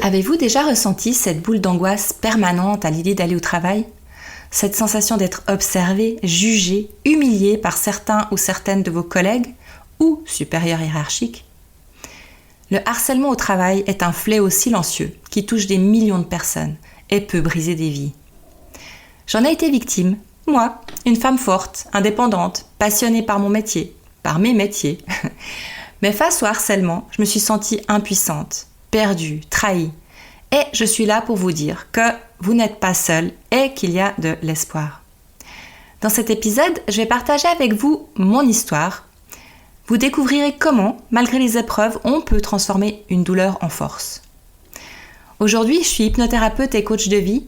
Avez-vous déjà ressenti cette boule d'angoisse permanente à l'idée d'aller au travail ? Cette sensation d'être observé, jugé, humilié par certains ou certaines de vos collègues ou supérieurs hiérarchiques ? Le harcèlement au travail est un fléau silencieux qui touche des millions de personnes et peut briser des vies. J'en ai été victime, moi, une femme forte, indépendante, passionnée par mon métier, par mes métiers. Mais face au harcèlement, je me suis sentie impuissante, perdue, trahie. Et je suis là pour vous dire que vous n'êtes pas seul et qu'il y a de l'espoir. Dans cet épisode, je vais partager avec vous mon histoire. Vous découvrirez comment, malgré les épreuves, on peut transformer une douleur en force. Aujourd'hui, je suis hypnothérapeute et coach de vie,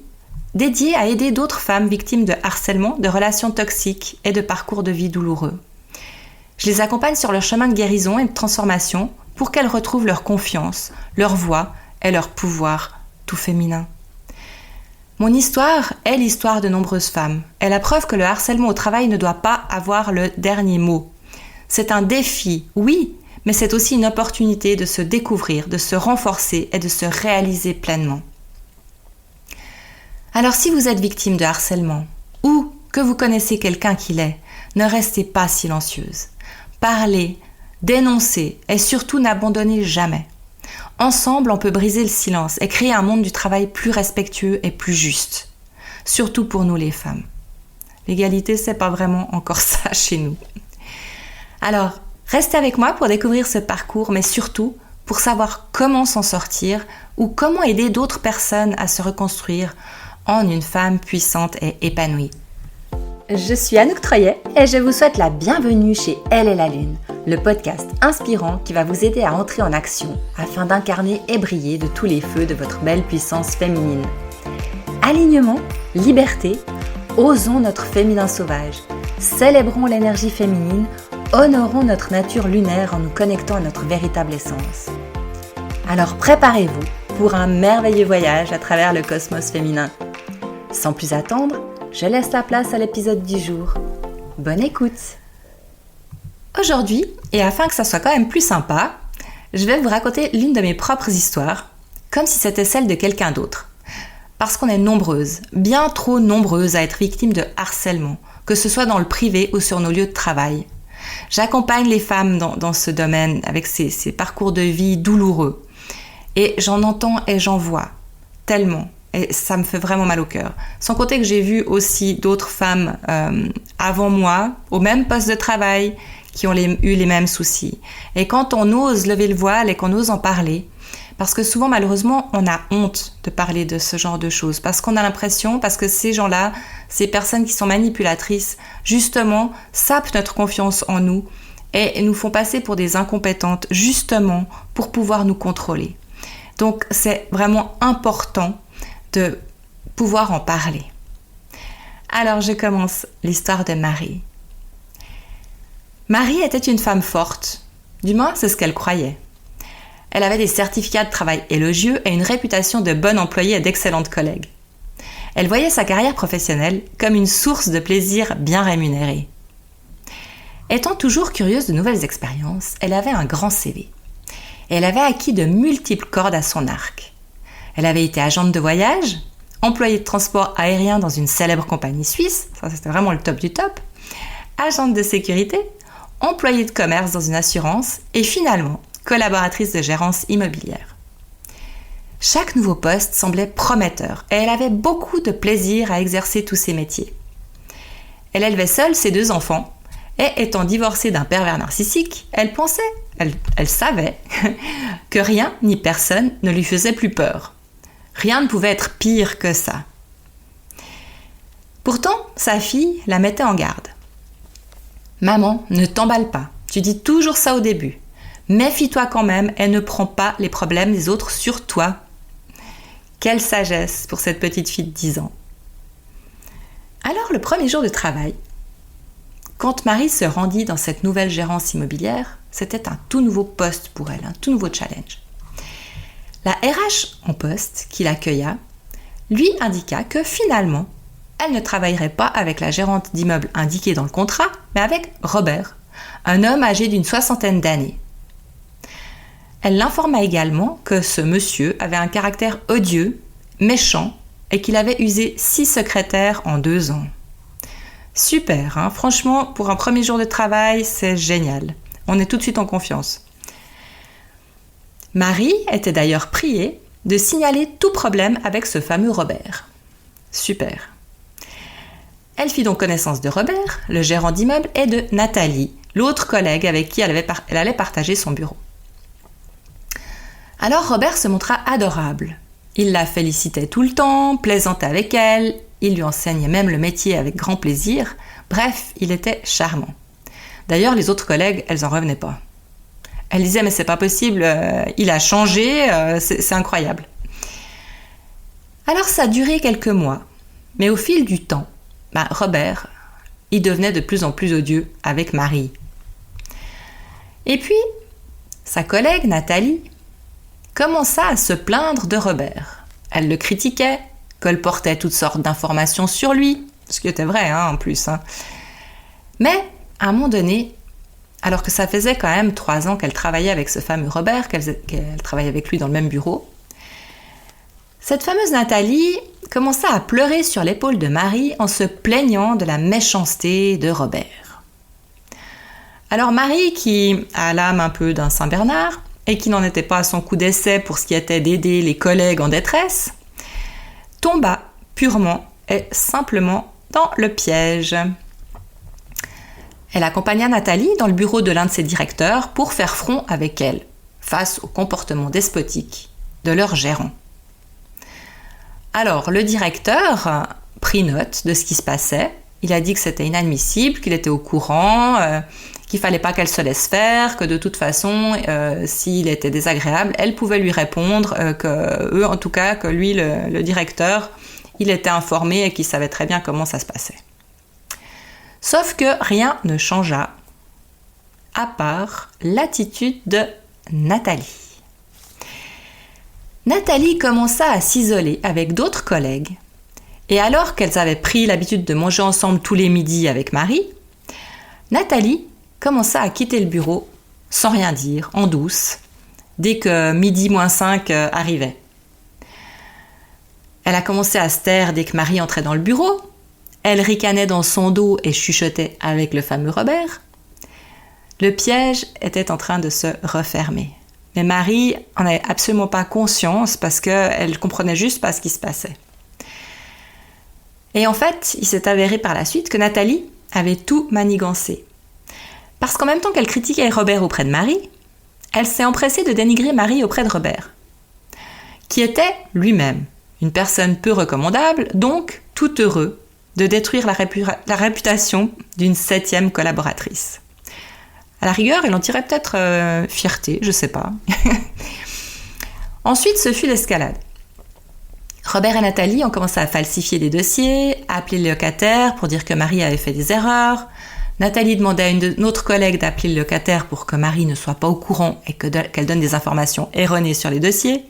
dédiée à aider d'autres femmes victimes de harcèlement, de relations toxiques et de parcours de vie douloureux. Je les accompagne sur leur chemin de guérison et de transformation pour qu'elles retrouvent leur confiance, leur voix et leur pouvoir tout féminin. Mon histoire est l'histoire de nombreuses femmes. Elle est la preuve que le harcèlement au travail ne doit pas avoir le dernier mot. C'est un défi, oui, mais c'est aussi une opportunité de se découvrir, de se renforcer et de se réaliser pleinement. Alors si vous êtes victime de harcèlement ou que vous connaissez quelqu'un qui l'est, ne restez pas silencieuse. Parlez, dénoncez et surtout n'abandonnez jamais. Ensemble, on peut briser le silence et créer un monde du travail plus respectueux et plus juste. Surtout pour nous les femmes. L'égalité, c'est pas vraiment encore ça chez nous. Alors, restez avec moi pour découvrir ce parcours, mais surtout pour savoir comment s'en sortir ou comment aider d'autres personnes à se reconstruire en une femme puissante et épanouie. Je suis Anouk Troyet et je vous souhaite la bienvenue chez Elle et la Lune, le podcast inspirant qui va vous aider à entrer en action afin d'incarner et briller de tous les feux de votre belle puissance féminine. Alignement, liberté, osons notre féminin sauvage, célébrons l'énergie féminine, honorons notre nature lunaire en nous connectant à notre véritable essence. Alors préparez-vous pour un merveilleux voyage à travers le cosmos féminin. Sans plus attendre, je laisse la place à l'épisode du jour. Bonne écoute! Aujourd'hui, et afin que ça soit quand même plus sympa, je vais vous raconter l'une de mes propres histoires, comme si c'était celle de quelqu'un d'autre. Parce qu'on est nombreuses, bien trop nombreuses à être victimes de harcèlement, que ce soit dans le privé ou sur nos lieux de travail. J'accompagne les femmes dans ce domaine avec ces parcours de vie douloureux. Et j'en entends et j'en vois tellement. Et ça me fait vraiment mal au cœur. Sans compter que j'ai vu aussi d'autres femmes avant moi, au même poste de travail, qui ont eu les mêmes soucis. Et quand on ose lever le voile et qu'on ose en parler, parce que souvent, malheureusement, on a honte de parler de ce genre de choses, parce qu'on a l'impression, parce que ces gens-là, ces personnes qui sont manipulatrices, justement, sapent notre confiance en nous et nous font passer pour des incompétentes, justement, pour pouvoir nous contrôler. Donc, c'est vraiment important de pouvoir en parler. Alors, je commence l'histoire de Marie. Marie était une femme forte, du moins c'est ce qu'elle croyait. Elle avait des certificats de travail élogieux et une réputation de bonne employée et d'excellente collègue. Elle voyait sa carrière professionnelle comme une source de plaisir bien rémunérée. Étant toujours curieuse de nouvelles expériences, elle avait un grand CV. Et elle avait acquis de multiples cordes à son arc. Elle avait été agente de voyage, employée de transport aérien dans une célèbre compagnie suisse, ça c'était vraiment le top du top, agente de sécurité, employée de commerce dans une assurance et finalement collaboratrice de gérance immobilière. Chaque nouveau poste semblait prometteur et elle avait beaucoup de plaisir à exercer tous ces métiers. Elle élevait seule ses 2 enfants et étant divorcée d'un pervers narcissique, elle savait que rien ni personne ne lui faisait plus peur. Rien ne pouvait être pire que ça. Pourtant, sa fille la mettait en garde. « Maman, ne t'emballe pas, tu dis toujours ça au début. Méfie-toi quand même et ne prends pas les problèmes des autres sur toi. » Quelle sagesse pour cette petite fille de 10 ans. Alors, le premier jour de travail, quand Marie se rendit dans cette nouvelle gérance immobilière, c'était un tout nouveau poste pour elle, un tout nouveau challenge. La RH en poste qui l'accueilla lui indiqua que finalement, elle ne travaillerait pas avec la gérante d'immeuble indiquée dans le contrat, mais avec Robert, un homme âgé d'une 60aine d'années. Elle l'informa également que ce monsieur avait un caractère odieux, méchant, et qu'il avait usé 6 secrétaires en 2 ans. Super, hein? Franchement, pour un premier jour de travail, c'est génial. On est tout de suite en confiance. Marie était d'ailleurs priée de signaler tout problème avec ce fameux Robert. Super. Elle fit donc connaissance de Robert, le gérant d'immeuble, et de Nathalie, l'autre collègue avec qui elle allait partager son bureau. Alors Robert se montra adorable. Il la félicitait tout le temps, plaisantait avec elle, il lui enseignait même le métier avec grand plaisir. Bref, il était charmant. D'ailleurs, les autres collègues, elles en revenaient pas. Elles disaient « mais c'est pas possible, il a changé, c'est incroyable ». Alors ça a duré quelques mois, mais au fil du temps, Robert, il devenait de plus en plus odieux avec Marie. Et puis, sa collègue Nathalie commença à se plaindre de Robert. Elle le critiquait, colportait toutes sortes d'informations sur lui, ce qui était vrai en plus. Mais à un moment donné, alors que ça faisait quand même 3 ans qu'elle travaillait avec ce fameux Robert, qu'elle travaillait avec lui dans le même bureau, cette fameuse Nathalie commença à pleurer sur l'épaule de Marie en se plaignant de la méchanceté de Robert. Alors Marie, qui a l'âme un peu d'un Saint-Bernard et qui n'en était pas à son coup d'essai pour ce qui était d'aider les collègues en détresse, tomba purement et simplement dans le piège. Elle accompagna Nathalie dans le bureau de l'un de ses directeurs pour faire front avec elle face au comportement despotique de leur gérant. Alors, le directeur prit note de ce qui se passait. Il a dit que c'était inadmissible, qu'il était au courant, qu'il ne fallait pas qu'elle se laisse faire, que de toute façon, s'il était désagréable, elle pouvait lui répondre, que lui, le directeur, il était informé et qu'il savait très bien comment ça se passait. Sauf que rien ne changea, à part l'attitude de Nathalie. Nathalie commença à s'isoler avec d'autres collègues, et alors qu'elles avaient pris l'habitude de manger ensemble tous les midis avec Marie, Nathalie commença à quitter le bureau sans rien dire, en douce, dès que midi moins 5 arrivait. Elle a commencé à se taire dès que Marie entrait dans le bureau, elle ricanait dans son dos et chuchotait avec le fameux Robert. Le piège était en train de se refermer. Mais Marie n'en avait absolument pas conscience parce qu'elle comprenait juste pas ce qui se passait. Et en fait, il s'est avéré par la suite que Nathalie avait tout manigancé. Parce qu'en même temps qu'elle critiquait Robert auprès de Marie, elle s'est empressée de dénigrer Marie auprès de Robert, qui était lui-même une personne peu recommandable, donc tout heureux de détruire la réputation d'une 7e collaboratrice. À la rigueur, il en tirait peut-être fierté, je sais pas. Ensuite, ce fut l'escalade. Robert et Nathalie ont commencé à falsifier des dossiers, à appeler le locataire pour dire que Marie avait fait des erreurs. Nathalie demandait à une autre collègue d'appeler le locataire pour que Marie ne soit pas au courant et qu'elle donne des informations erronées sur les dossiers.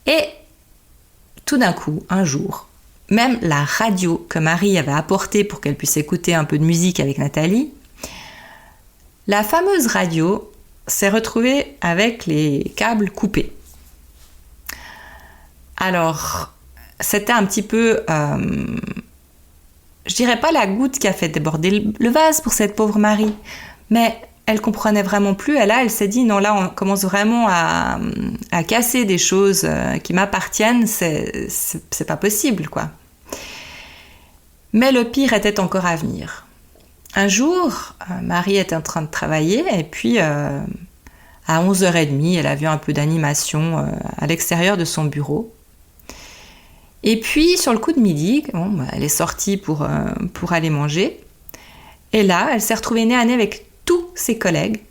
Et tout d'un coup, un jour, même la radio que Marie avait apportée pour qu'elle puisse écouter un peu de musique avec Nathalie, la fameuse radio s'est retrouvée avec les câbles coupés. Alors, c'était un petit peu, je dirais pas la goutte qui a fait déborder le vase pour cette pauvre Marie, mais elle comprenait vraiment plus. Et là, elle s'est dit, non, là, on commence vraiment à casser des choses qui m'appartiennent, c'est pas possible, quoi. Mais le pire était encore à venir. Un jour, Marie était en train de travailler et puis à 11h30, elle a vu un peu d'animation à l'extérieur de son bureau. Et puis, sur le coup de midi, elle est sortie pour aller manger. Et là, elle s'est retrouvée nez à nez avec tous ses collègues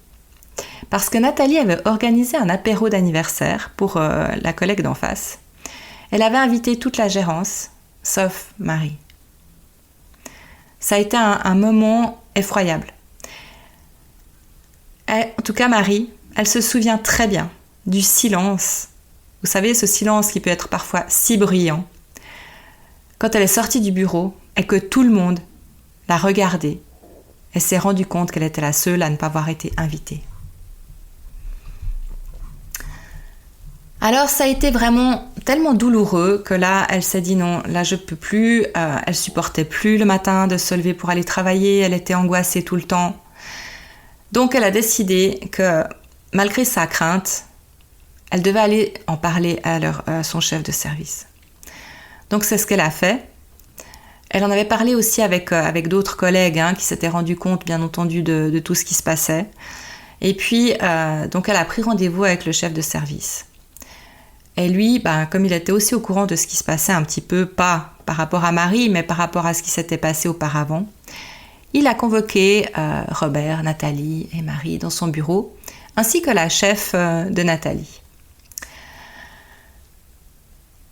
parce que Nathalie avait organisé un apéro d'anniversaire pour la collègue d'en face. Elle avait invité toute la gérance, sauf Marie. Ça a été un moment effroyable. En tout cas, Marie, elle se souvient très bien du silence. Vous savez, ce silence qui peut être parfois si bruyant. Quand elle est sortie du bureau et que tout le monde l'a regardée, elle s'est rendue compte qu'elle était la seule à ne pas avoir été invitée. Alors ça a été vraiment tellement douloureux que là, elle s'est dit non, là je peux plus. Elle supportait plus le matin de se lever pour aller travailler, elle était angoissée tout le temps. Donc elle a décidé que malgré sa crainte, elle devait aller en parler à son chef de service. Donc c'est ce qu'elle a fait. Elle en avait parlé aussi avec d'autres collègues qui s'étaient rendus compte bien entendu de tout ce qui se passait. Et puis donc elle a pris rendez-vous avec le chef de service. Et lui, comme il était aussi au courant de ce qui se passait un petit peu, pas par rapport à Marie, mais par rapport à ce qui s'était passé auparavant, il a convoqué Robert, Nathalie et Marie dans son bureau, ainsi que la chef de Nathalie.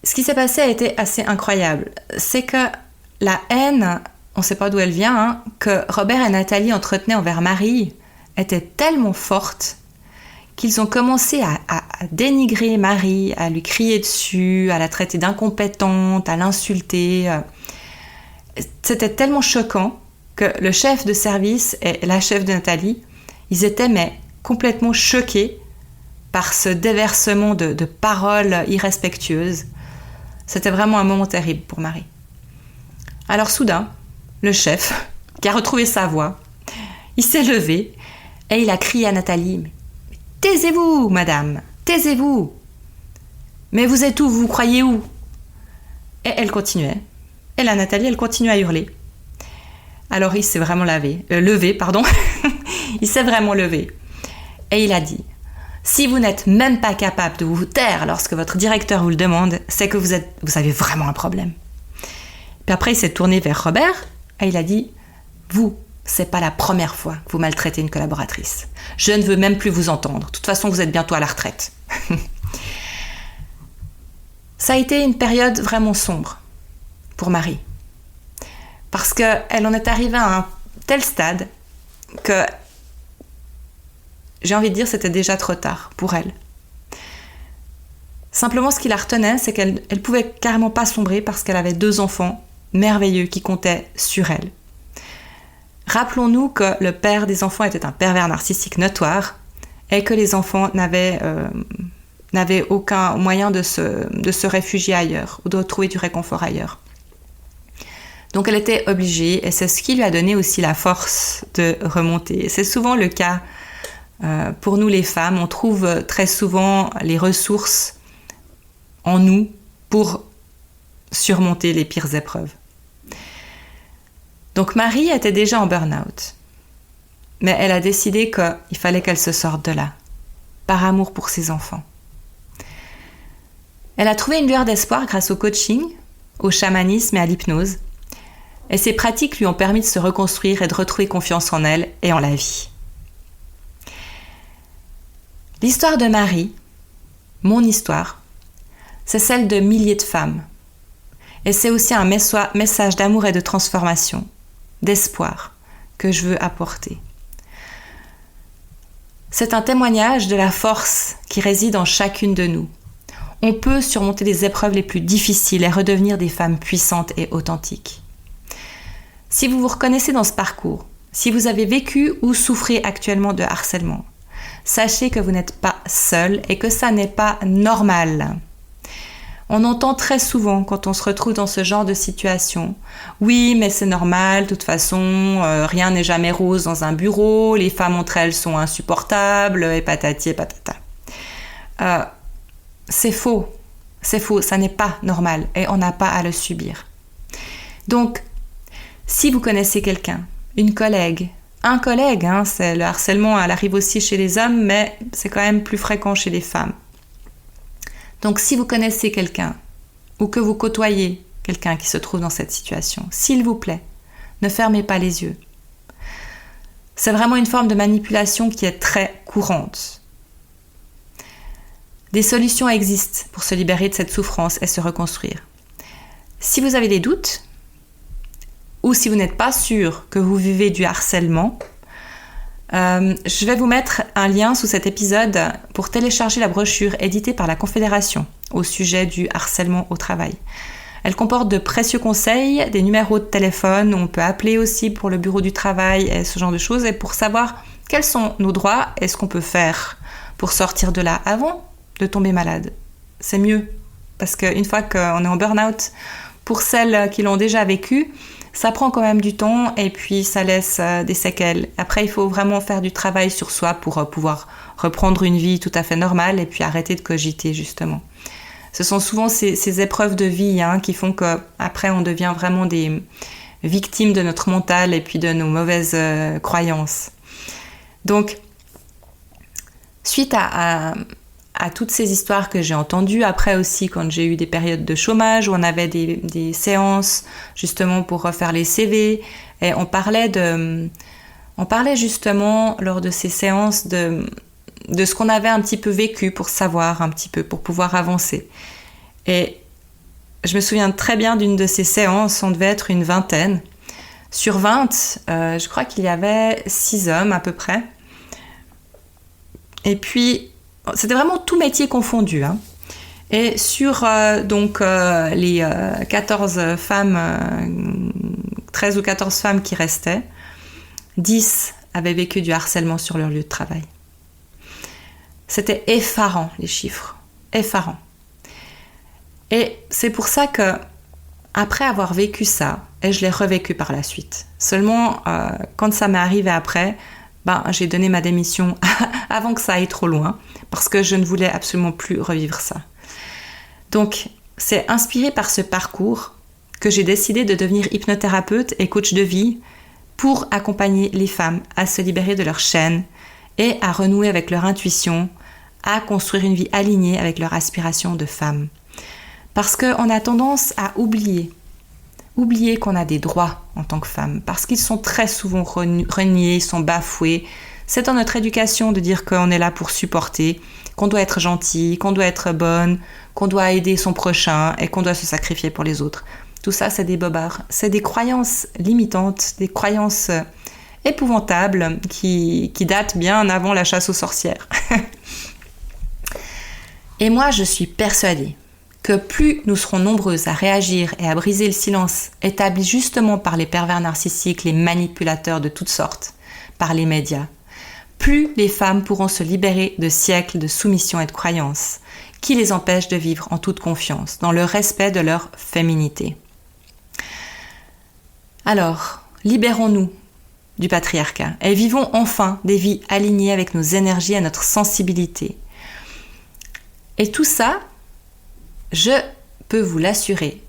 Ce qui s'est passé a été assez incroyable. C'est que la haine, on ne sait pas d'où elle vient, que Robert et Nathalie entretenaient envers Marie était tellement forte qu'ils ont commencé à dénigrer Marie, à lui crier dessus, à la traiter d'incompétente, à l'insulter. C'était tellement choquant que le chef de service et la chef de Nathalie, ils étaient complètement choqués par ce déversement de paroles irrespectueuses. C'était vraiment un moment terrible pour Marie. Alors soudain, le chef, qui a retrouvé sa voix, il s'est levé et il a crié à Nathalie « Taisez-vous, madame, taisez-vous. Mais vous êtes où, vous croyez où ?» Et elle continuait. Et la Nathalie, elle continuait à hurler. Alors il s'est vraiment levé. Il s'est vraiment levé. Et il a dit « Si vous n'êtes même pas capable de vous taire lorsque votre directeur vous le demande, c'est que vous avez vraiment un problème. » Puis après, il s'est tourné vers Robert et il a dit « Vous, c'est pas la première fois que vous maltraitez une collaboratrice. Je ne veux même plus vous entendre. De toute façon, vous êtes bientôt à la retraite. » Ça a été une période vraiment sombre pour Marie. Parce qu'elle en est arrivée à un tel stade que, j'ai envie de dire, c'était déjà trop tard pour elle. Simplement, ce qui la retenait, c'est qu'elle ne pouvait carrément pas sombrer parce qu'elle avait 2 enfants merveilleux qui comptaient sur elle. Rappelons-nous que le père des enfants était un pervers narcissique notoire et que les enfants n'avaient aucun moyen de se réfugier ailleurs ou de trouver du réconfort ailleurs. Donc elle était obligée et c'est ce qui lui a donné aussi la force de remonter. C'est souvent le cas pour nous les femmes. On trouve très souvent les ressources en nous pour surmonter les pires épreuves. Donc Marie était déjà en burn-out, mais elle a décidé qu'il fallait qu'elle se sorte de là, par amour pour ses enfants. Elle a trouvé une lueur d'espoir grâce au coaching, au chamanisme et à l'hypnose, et ces pratiques lui ont permis de se reconstruire et de retrouver confiance en elle et en la vie. L'histoire de Marie, mon histoire, c'est celle de milliers de femmes, et c'est aussi un message d'amour et de transformation, d'espoir que je veux apporter. C'est un témoignage de la force qui réside en chacune de nous. On peut surmonter les épreuves les plus difficiles et redevenir des femmes puissantes et authentiques. Si vous vous reconnaissez dans ce parcours, si vous avez vécu ou souffrez actuellement de harcèlement, sachez que vous n'êtes pas seul et que ça n'est pas normal. On entend très souvent quand on se retrouve dans ce genre de situation « Oui, mais c'est normal, de toute façon, rien n'est jamais rose dans un bureau, les femmes entre elles sont insupportables, et patati et patata. » C'est faux, ça n'est pas normal et on n'a pas à le subir. Donc, si vous connaissez quelqu'un, une collègue, un collègue, le harcèlement, elle arrive aussi chez les hommes, mais c'est quand même plus fréquent chez les femmes. Donc si vous connaissez quelqu'un ou que vous côtoyez quelqu'un qui se trouve dans cette situation, s'il vous plaît, ne fermez pas les yeux. C'est vraiment une forme de manipulation qui est très courante. Des solutions existent pour se libérer de cette souffrance et se reconstruire. Si vous avez des doutes, ou si vous n'êtes pas sûr que vous vivez du harcèlement, je vais vous mettre un lien sous cet épisode pour télécharger la brochure éditée par la Confédération au sujet du harcèlement au travail. Elle comporte de précieux conseils, des numéros de téléphone, on peut appeler aussi pour le bureau du travail et ce genre de choses, et pour savoir quels sont nos droits et ce qu'on peut faire pour sortir de là avant de tomber malade. c'est mieux. Parce qu'une fois qu'on est en burn-out, pour celles qui l'ont déjà vécu, ça prend quand même du temps et puis ça laisse des séquelles. Après, il faut vraiment faire du travail sur soi pour pouvoir reprendre une vie tout à fait normale et puis arrêter de cogiter, justement. Ce sont souvent ces épreuves de vie qui font qu'après, on devient vraiment des victimes de notre mental et puis de nos mauvaises croyances. Donc, suite à toutes ces histoires que j'ai entendues, après aussi quand j'ai eu des périodes de chômage où on avait des séances justement pour refaire les CV, et on parlait justement lors de ces séances de ce qu'on avait un petit peu vécu pour savoir un petit peu, pour pouvoir avancer. Et je me souviens très bien d'une de ces séances, on devait être une vingtaine. Sur 20, je crois qu'il y avait 6 hommes à peu près. Et puis, c'était vraiment tout métier confondu. Et sur les 14 femmes, 13 ou 14 femmes qui restaient, 10 avaient vécu du harcèlement sur leur lieu de travail. C'était effarant, les chiffres. Effarant. Et c'est pour ça que, après avoir vécu ça, et je l'ai revécu par la suite, seulement quand ça m'est arrivé après, j'ai donné ma démission avant que ça aille trop loin, parce que je ne voulais absolument plus revivre ça. Donc, c'est inspiré par ce parcours que j'ai décidé de devenir hypnothérapeute et coach de vie pour accompagner les femmes à se libérer de leur chaîne et à renouer avec leur intuition, à construire une vie alignée avec leur aspiration de femme. Parce qu'on a tendance à oublier qu'on a des droits en tant que femme, parce qu'ils sont très souvent reniés, ils sont bafoués. C'est dans notre éducation de dire qu'on est là pour supporter, qu'on doit être gentil, qu'on doit être bonne, qu'on doit aider son prochain et qu'on doit se sacrifier pour les autres. Tout ça, c'est des bobards. C'est des croyances limitantes, des croyances épouvantables qui datent bien avant la chasse aux sorcières. Et moi, je suis persuadée que plus nous serons nombreuses à réagir et à briser le silence établi justement par les pervers narcissiques, les manipulateurs de toutes sortes, par les médias, plus les femmes pourront se libérer de siècles de soumission et de croyances qui les empêchent de vivre en toute confiance, dans le respect de leur féminité. Alors, libérons-nous du patriarcat et vivons enfin des vies alignées avec nos énergies et notre sensibilité. Et tout ça, je peux vous l'assurer,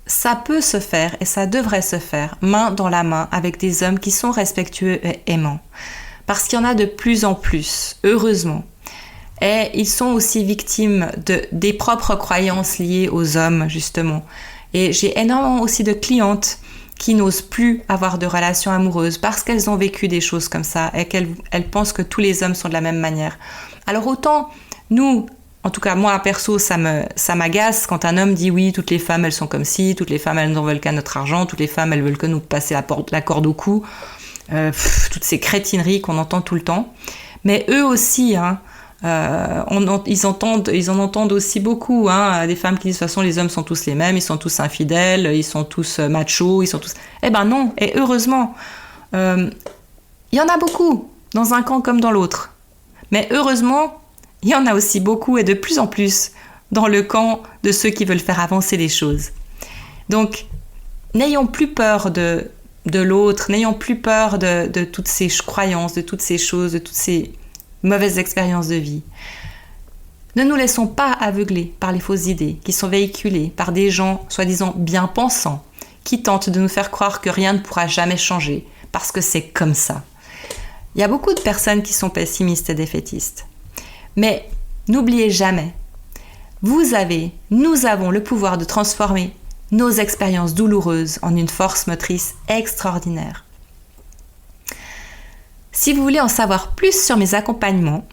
ça peut se faire et ça devrait se faire main dans la main avec des hommes qui sont respectueux et aimants. Parce qu'il y en a de plus en plus, heureusement. Et ils sont aussi victimes des propres croyances liées aux hommes, justement. Et j'ai énormément aussi de clientes qui n'osent plus avoir de relations amoureuses parce qu'elles ont vécu des choses comme ça et qu'elles pensent que tous les hommes sont de la même manière. Alors autant, nous, en tout cas moi perso, ça m'agace quand un homme dit oui, toutes les femmes elles sont comme ci, toutes les femmes elles n'en veulent qu'à notre argent, toutes les femmes elles veulent que nous passer la corde au cou, toutes ces crétineries qu'on entend tout le temps. Mais eux aussi, ils en entendent aussi beaucoup, des femmes qui disent de toute façon les hommes sont tous les mêmes, ils sont tous infidèles, ils sont tous machos, ils sont tous... Eh ben non, et heureusement, il y en a beaucoup, dans un camp comme dans l'autre. Mais heureusement, il y en a aussi beaucoup et de plus en plus dans le camp de ceux qui veulent faire avancer les choses. Donc, n'ayons plus peur de l'autre, n'ayons plus peur de toutes ces croyances, de toutes ces choses, de toutes ces mauvaises expériences de vie. Ne nous laissons pas aveugler par les fausses idées qui sont véhiculées par des gens soi-disant bien pensants qui tentent de nous faire croire que rien ne pourra jamais changer parce que c'est comme ça. Il y a beaucoup de personnes qui sont pessimistes et défaitistes. Mais n'oubliez jamais, nous avons le pouvoir de transformer nos expériences douloureuses en une force motrice extraordinaire. Si vous voulez en savoir plus sur mes accompagnements,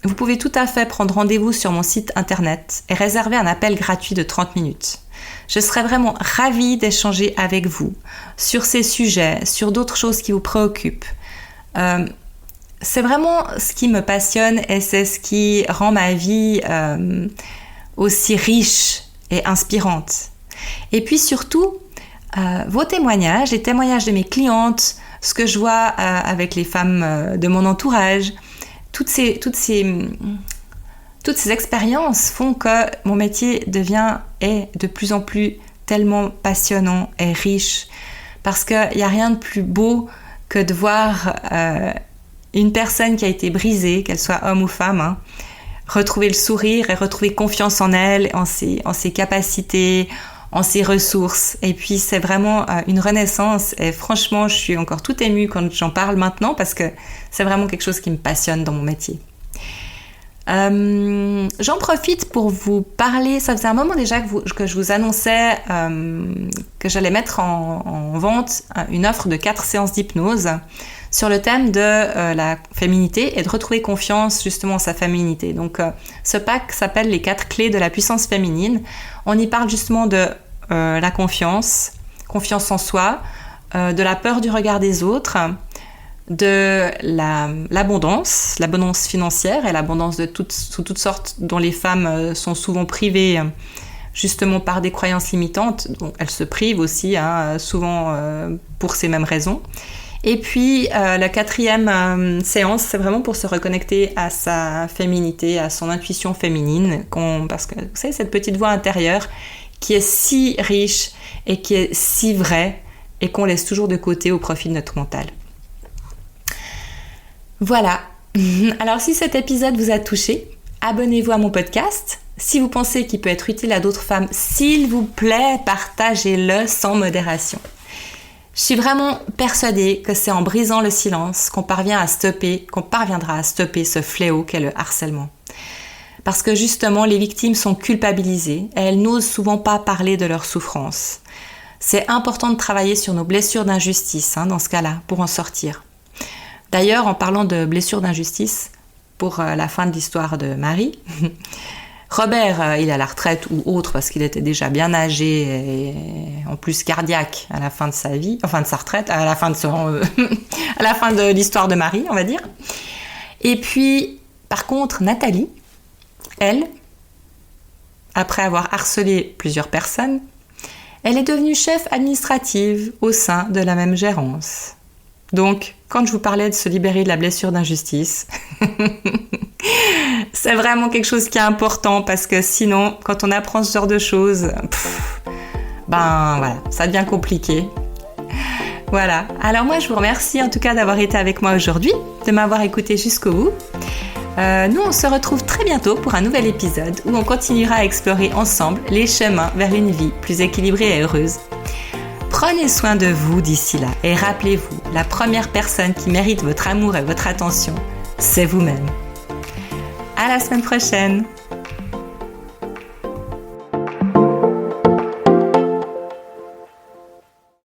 vous pouvez tout à fait prendre rendez-vous sur mon site internet et réserver un appel gratuit de 30 minutes. Je serai vraiment ravie d'échanger avec vous sur ces sujets, sur d'autres choses qui vous préoccupent. C'est vraiment ce qui me passionne et c'est ce qui rend ma vie aussi riche et inspirante. Et puis surtout, vos témoignages, les témoignages de mes clientes, ce que je vois toutes ces expériences font que mon métier est de plus en plus tellement passionnant et riche, parce qu'il n'y a rien de plus beau que de voir une personne qui a été brisée, qu'elle soit homme ou femme, retrouver le sourire et retrouver confiance en elle, en ses capacités, en ses ressources. Et puis c'est vraiment une renaissance, et franchement je suis encore toute émue quand j'en parle maintenant, parce que c'est vraiment quelque chose qui me passionne dans mon métier. J'en profite pour vous parler, ça faisait un moment déjà que je vous annonçais que j'allais mettre en vente une offre de 4 séances d'hypnose sur le thème de la féminité et de retrouver confiance justement en sa féminité. Donc ce pack s'appelle les 4 clés de la puissance féminine. On y parle justement de la confiance en soi, de la peur du regard des autres, de l'abondance financière et l'abondance sous toutes sortes dont les femmes sont souvent privées justement par des croyances limitantes. Donc, elles se privent aussi souvent pour ces mêmes raisons. Et puis la 4e séance, c'est vraiment pour se reconnecter à sa féminité, à son intuition féminine, parce que vous savez, cette petite voix intérieure qui est si riche et qui est si vraie et qu'on laisse toujours de côté au profit de notre mental. Voilà. Alors si cet épisode vous a touché, abonnez-vous à mon podcast. Si vous pensez qu'il peut être utile à d'autres femmes, s'il vous plaît, partagez-le sans modération. Je suis vraiment persuadée que c'est en brisant le silence qu'on parviendra à stopper ce fléau qu'est le harcèlement. Parce que justement, les victimes sont culpabilisées et elles n'osent souvent pas parler de leur souffrance. C'est important de travailler sur nos blessures d'injustice dans ce cas-là, pour en sortir. D'ailleurs, en parlant de blessures d'injustice, pour la fin de l'histoire de Marie, Robert, il est à la retraite ou autre parce qu'il était déjà bien âgé et en plus cardiaque à la fin de sa vie, enfin de sa retraite, à la fin de l'histoire de Marie, on va dire. Et puis, par contre, Nathalie, elle, après avoir harcelé plusieurs personnes, elle est devenue chef administrative au sein de la même gérance. Donc, quand je vous parlais de se libérer de la blessure d'injustice, c'est vraiment quelque chose qui est important, parce que sinon, quand on apprend ce genre de choses, voilà, ça devient compliqué. Voilà. Alors moi, je vous remercie en tout cas d'avoir été avec moi aujourd'hui, de m'avoir écouté jusqu'au bout. Nous, on se retrouve très bientôt pour un nouvel épisode où on continuera à explorer ensemble les chemins vers une vie plus équilibrée et heureuse. Prenez soin de vous d'ici là et rappelez-vous, la première personne qui mérite votre amour et votre attention, c'est vous-même. À la semaine prochaine!